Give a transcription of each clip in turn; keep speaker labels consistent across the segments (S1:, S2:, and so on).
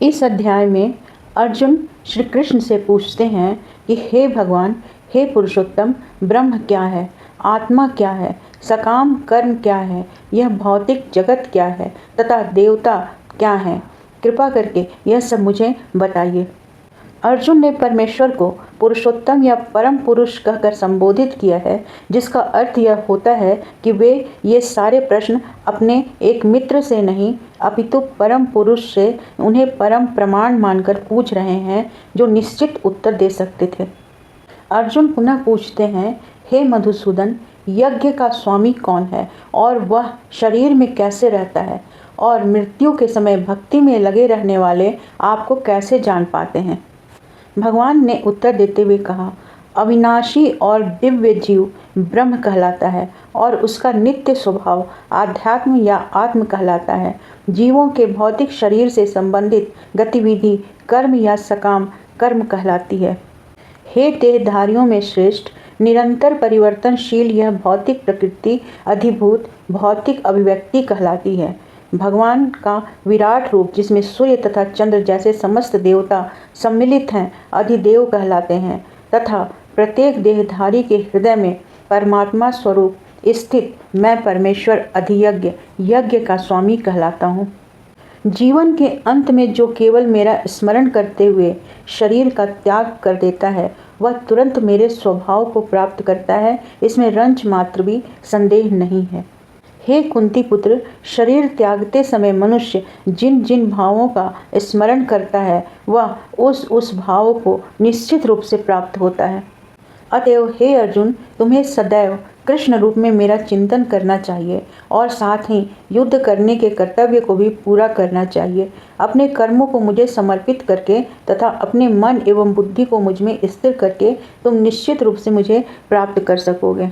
S1: इस अध्याय में अर्जुन श्री कृष्ण से पूछते हैं कि हे भगवान, हे पुरुषोत्तम, ब्रह्म क्या है, आत्मा क्या है, सकाम कर्म क्या है, यह भौतिक जगत क्या है तथा देवता क्या है, कृपा करके यह सब मुझे बताइए। अर्जुन ने परमेश्वर को पुरुषोत्तम या परम पुरुष कहकर संबोधित किया है, जिसका अर्थ यह होता है कि वे ये सारे प्रश्न अपने एक मित्र से नहीं अपितु परम पुरुष से उन्हें परम प्रमाण मानकर पूछ रहे हैं, जो निश्चित उत्तर दे सकते थे। अर्जुन पुनः पूछते हैं, हे मधुसूदन, यज्ञ का स्वामी कौन है और वह शरीर में कैसे रहता है, और मृत्यु के समय भक्ति में लगे रहने वाले आपको कैसे जान पाते हैं। भगवान ने उत्तर देते हुए कहा, अविनाशी और दिव्य जीव ब्रह्म कहलाता है और उसका नित्य स्वभाव आध्यात्म या आत्म कहलाता है। जीवों के भौतिक शरीर से संबंधित गतिविधि कर्म या सकाम कर्म कहलाती है। हे देहधारियों में श्रेष्ठ, निरंतर परिवर्तनशील यह भौतिक प्रकृति अधिभूत भौतिक अभिव्यक्ति कहलाती है। भगवान का विराट रूप, जिसमें सूर्य तथा चंद्र जैसे समस्त देवता सम्मिलित हैं, अधिदेव कहलाते हैं तथा प्रत्येक देहधारी के हृदय में परमात्मा स्वरूप स्थित मैं परमेश्वर अधियज्ञ यज्ञ का स्वामी कहलाता हूँ। जीवन के अंत में जो केवल मेरा स्मरण करते हुए शरीर का त्याग कर देता है, वह तुरंत मेरे स्वभाव को प्राप्त करता है, इसमें रंच मात्र भी संदेह नहीं है। हे कुंती पुत्र, शरीर त्यागते समय मनुष्य जिन जिन भावों का स्मरण करता है, वह उस भावों को निश्चित रूप से प्राप्त होता है। अतएव हे अर्जुन, तुम्हें सदैव कृष्ण रूप में मेरा चिंतन करना चाहिए और साथ ही युद्ध करने के कर्तव्य को भी पूरा करना चाहिए। अपने कर्मों को मुझे समर्पित करके तथा अपने मन एवं बुद्धि को मुझ में स्थिर करके तुम निश्चित रूप से मुझे प्राप्त कर सकोगे।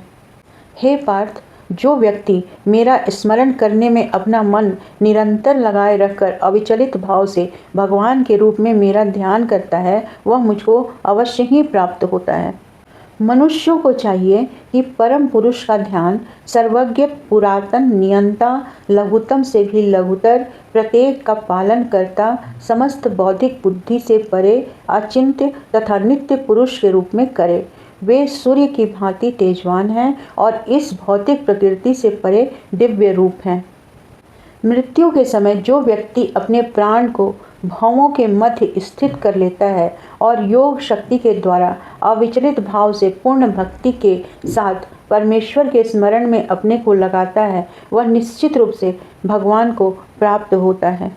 S1: हे पार्थ, जो व्यक्ति मेरा स्मरण करने में अपना मन निरंतर लगाए रखकर अविचलित भाव से भगवान के रूप में मेरा ध्यान करता है, वह मुझको अवश्य ही प्राप्त होता है। मनुष्यों को चाहिए कि परम पुरुष का ध्यान सर्वज्ञ पुरातन नियंता लघुतम से भी लघुतर प्रत्येक का पालन करता समस्त बौद्धिक बुद्धि से परे अचिंत्य तथा नित्य पुरुष के रूप में करे। वे सूर्य की भांति तेजवान हैं और इस भौतिक प्रकृति से परे दिव्य रूप हैं। मृत्यु के समय जो व्यक्ति अपने प्राण को भावों के मध्य स्थित कर लेता है और योग शक्ति के द्वारा अविचलित भाव से पूर्ण भक्ति के साथ परमेश्वर के स्मरण में अपने को लगाता है, वह निश्चित रूप से भगवान को प्राप्त होता है।